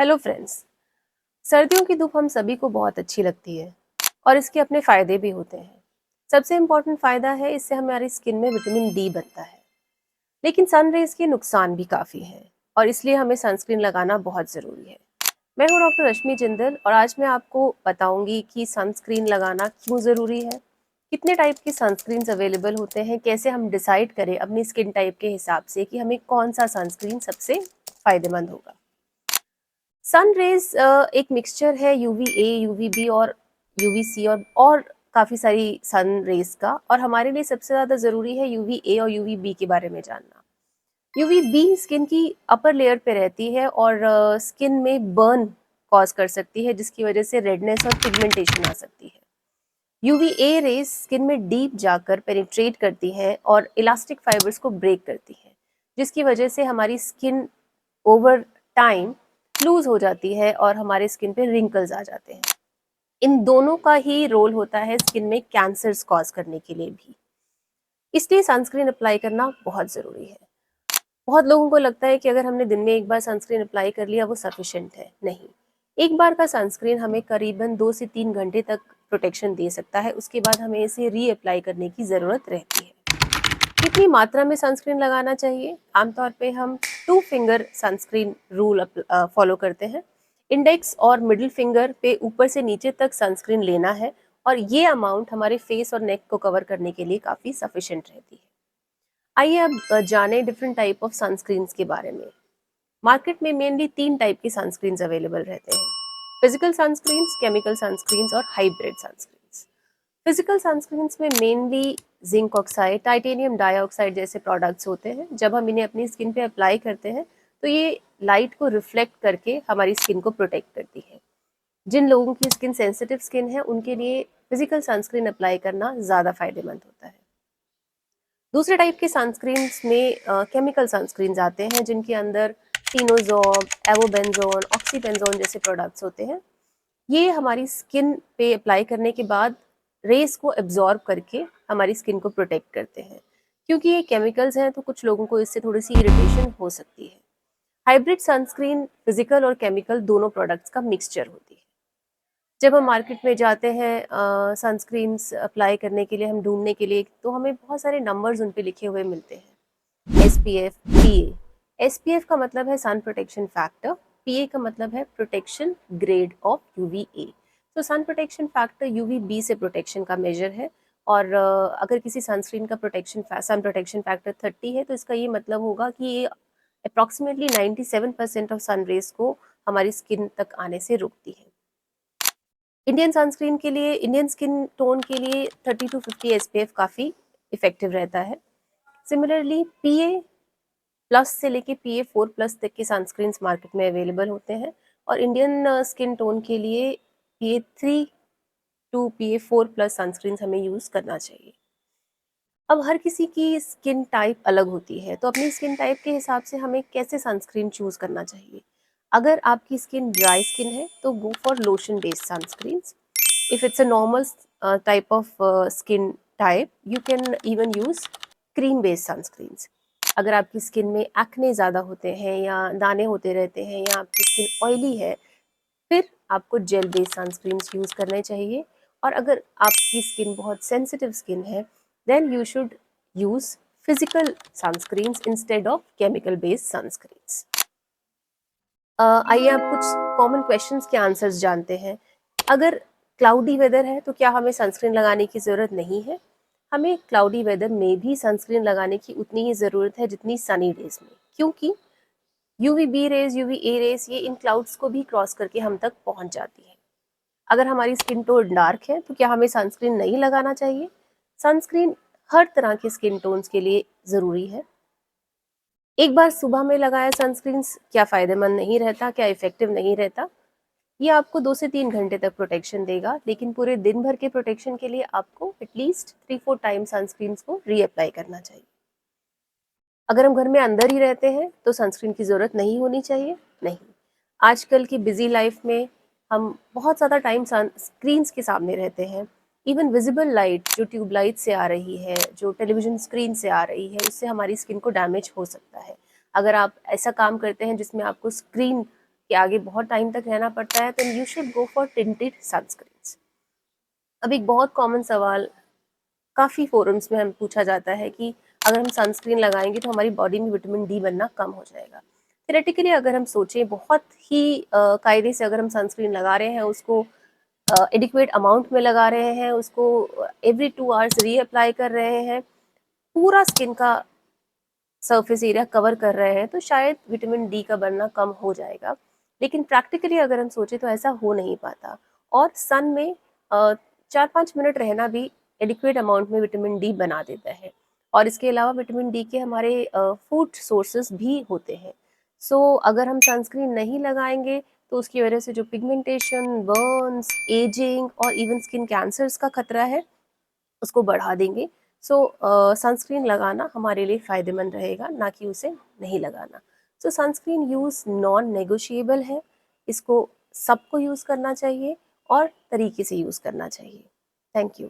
Hello friends. सर्दियों की धूप हम सभी को बहुत अच्छी लगती है और इसके अपने फायदे भी होते हैं। सबसे इम्पोर्टेंट फायदा है, इससे हमारी स्किन में विटामिन डी बनता है। लेकिन सन रेज के नुकसान भी काफ़ी हैं और इसलिए हमें सनस्क्रीन लगाना बहुत ज़रूरी है। मैं हूँ डॉक्टर रश्मि जिंदल और आज मैं आपको बताऊंगी कि सनस्क्रीन लगाना क्यों ज़रूरी है, कितने टाइप की सनस्क्रीन्स अवेलेबल होते हैं, कैसे हम डिसाइड करें अपनी स्किन टाइप के हिसाब से कि हमें कौन सा सनस्क्रीन सबसे फ़ायदेमंद होगा। सन रेज एक मिक्सचर है यूवी ए, यूवी बी और यूवी सी और काफ़ी सारी सन रेज का, और हमारे लिए सबसे ज़्यादा ज़रूरी है यूवी ए और यूवी बी के बारे में जानना। यूवी बी स्किन की अपर लेयर पे रहती है और स्किन में बर्न कॉज कर सकती है, जिसकी वजह से रेडनेस और पिगमेंटेशन आ सकती है। यूवी ए रेज स्किन में डीप जाकर पेनिट्रेट करती है और इलास्टिक फाइबर्स को ब्रेक करती है, जिसकी वजह से हमारी स्किन ओवर टाइम लूज हो जाती है और हमारे स्किन पे रिंकल्स आ जाते हैं। इन दोनों का ही रोल होता है स्किन में कैंसर्स कॉज करने के लिए भी। इसलिए सनस्क्रीन अप्लाई करना बहुत ज़रूरी है। बहुत लोगों को लगता है कि अगर हमने दिन में एक बार सनस्क्रीन अप्लाई कर लिया वो सफिशिएंट है। नहीं, एक बार का सनस्क्रीन हमें करीबन 2 से 3 घंटे तक प्रोटेक्शन दे सकता है। उसके बाद हमें इसे रीअप्लाई करने की ज़रूरत रहती है। कितनी मात्रा में सनस्क्रीन लगाना चाहिए? आमतौर पे हम 2 फिंगर सनस्क्रीन रूल फॉलो करते हैं। इंडेक्स और मिडिल फिंगर पे ऊपर से नीचे तक सनस्क्रीन लेना है और ये अमाउंट हमारे फेस और नेक को कवर करने के लिए काफ़ी सफिशिएंट रहती है। आइए अब जाने डिफरेंट टाइप ऑफ सनस्क्रीन्स के बारे में। मार्केट में मेनली 3 टाइप की सनस्क्रीन्स अवेलेबल रहते हैं: फिजिकल सनस्क्रीन्स, केमिकल सनस्क्रीन्स और हाइब्रिड सनस्क्रीन्स। फिजिकल सनस्क्रीन्स में mainly zinc oxide, titanium dioxide जैसे प्रोडक्ट्स होते हैं। जब हम इन्हें अपनी स्किन पे अप्लाई करते हैं तो ये लाइट को रिफ्लेक्ट करके हमारी स्किन को प्रोटेक्ट करती है। जिन लोगों की स्किन सेंसिटिव स्किन है उनके लिए फिजिकल सनस्क्रीन अप्लाई करना ज़्यादा फायदेमंद होता है। दूसरे टाइप के सनस्क्रीन्स में केमिकल सनस्क्रीन्स आते हैं, जिनके अंदर टिनोजॉब, एवोबेंजोन, ऑक्सीबेंजोन जैसे प्रोडक्ट्स होते हैं। ये हमारी स्किन पे अप्लाई करने के बाद रेस को एब्जॉर्ब करके हमारी स्किन को प्रोटेक्ट करते हैं। क्योंकि ये केमिकल्स हैं तो कुछ लोगों को इससे थोड़ी सी इरिटेशन हो सकती है। हाइब्रिड सनस्क्रीन फिजिकल और केमिकल दोनों प्रोडक्ट्स का मिक्सचर होती है। जब हम मार्केट में जाते हैं सनस्क्रीन्स अप्लाई करने के लिए, हम ढूंढने के लिए, तो हमें बहुत सारे नंबर्स उन पे लिखे हुए मिलते हैं: SPF, PA। SPF का मतलब है सन प्रोटेक्शन फैक्टर, PA का मतलब है प्रोटेक्शन ग्रेड ऑफ UVA। तो सन प्रोटेक्शन फैक्टर UVB से प्रोटेक्शन का मेजर है। और अगर किसी सनस्क्रीन का सन प्रोटेक्शन फैक्टर 30 है तो इसका ये मतलब होगा कि ये अप्रॉक्सीमेटली 97% ऑफ सन रेज को हमारी स्किन तक आने से रोकती है। इंडियन स्किन टोन के लिए 30 to 50 SPF काफ़ी इफेक्टिव रहता है। सिमिलरली PA प्लस से लेके PA4 प्लस तक के सनस्क्रीन्स मार्केट में अवेलेबल होते हैं, और इंडियन स्किन टोन के लिए PA3 to PA4 plus sunscreens हमें यूज़ करना चाहिए। अब हर किसी की स्किन टाइप अलग होती है, तो अपनी स्किन टाइप के हिसाब से हमें कैसे सनस्क्रीन चूज़ करना चाहिए। अगर आपकी स्किन ड्राई स्किन है तो go for lotion based sunscreens. If it's a normal type of skin type, you can even use cream based sunscreens. अगर आपकी स्किन में एक्ने ज़्यादा होते हैं या दाने होते रहते हैं या आपकी स्किन ऑयली है, फिर आपको जेल बेस्ड सनस्क्रीन्स यूज़ करने चाहिए। और अगर आपकी स्किन बहुत सेंसिटिव स्किन है, then you should use physical sunscreens instead of chemical based sunscreens. आइए आप कुछ कॉमन क्वेश्चंस के आंसर्स जानते हैं। अगर क्लाउडी वेदर है तो क्या हमें सनस्क्रीन लगाने की ज़रूरत नहीं है? हमें क्लाउडी वेदर में भी सनस्क्रीन लगाने की उतनी ही ज़रूरत है जितनी सनी डेज में, क्योंकि UVB रेज, UVA रेज ये इन क्लाउड्स को भी क्रॉस करके हम तक पहुंच जाती है। अगर हमारी स्किन टोन डार्क है तो क्या हमें सनस्क्रीन नहीं लगाना चाहिए? सनस्क्रीन हर तरह के स्किन टोन्स के लिए ज़रूरी है। एक बार सुबह में लगाया सनस्क्रीन क्या फ़ायदेमंद नहीं रहता, क्या इफ़ेक्टिव नहीं रहता? ये आपको 2 से 3 घंटे तक प्रोटेक्शन देगा, लेकिन पूरे दिन भर के प्रोटेक्शन के लिए आपको एटलीस्ट 3-4 टाइम सनस्क्रीन को रीअप्लाई करना चाहिए। अगर हम घर में अंदर ही रहते हैं तो सनस्क्रीन की ज़रूरत नहीं होनी चाहिए? नहीं। आजकल की बिजी लाइफ में हम बहुत ज़्यादा टाइम स्क्रीन्स के सामने रहते हैं। इवन विजिबल लाइट जो ट्यूब लाइट से आ रही है, जो टेलीविज़न स्क्रीन से आ रही है, उससे हमारी स्किन को डैमेज हो सकता है। अगर आप ऐसा काम करते हैं जिसमें आपको स्क्रीन कि आगे बहुत टाइम तक रहना पड़ता है, तो you should go for tinted sunscreens. अब एक बहुत कॉमन सवाल काफ़ी फोरम्स में हम पूछा जाता है कि अगर हम सनस्क्रीन लगाएंगे तो हमारी बॉडी में विटामिन डी बनना कम हो जाएगा। थेरेटिकली अगर हम सोचें, बहुत ही कायदे से अगर हम सनस्क्रीन लगा रहे हैं, उसको एडिक्वेट अमाउंट में लगा रहे हैं, उसको एवरी 2 आवर्स रीअप्लाई कर रहे हैं, पूरा स्किन का सरफेस एरिया कवर कर रहे हैं, तो शायद विटामिन डी का बनना कम हो जाएगा। लेकिन प्रैक्टिकली अगर हम सोचें तो ऐसा हो नहीं पाता, और सन में 4-5 मिनट रहना भी एडिक्वेट अमाउंट में विटामिन डी बना देता है। और इसके अलावा विटामिन डी के हमारे फूड सोर्सेस भी होते हैं। सो अगर हम सनस्क्रीन नहीं लगाएंगे तो उसकी वजह से जो पिगमेंटेशन, बर्न्स, एजिंग और इवन स्किन कैंसर्स का खतरा है, उसको बढ़ा देंगे। सो सनस्क्रीन लगाना हमारे लिए फ़ायदेमंद रहेगा, ना कि उसे नहीं लगाना। So sunscreen use non negotiable है, इसको सबको यूज़ करना चाहिए और तरीके से यूज़ करना चाहिए। Thank you.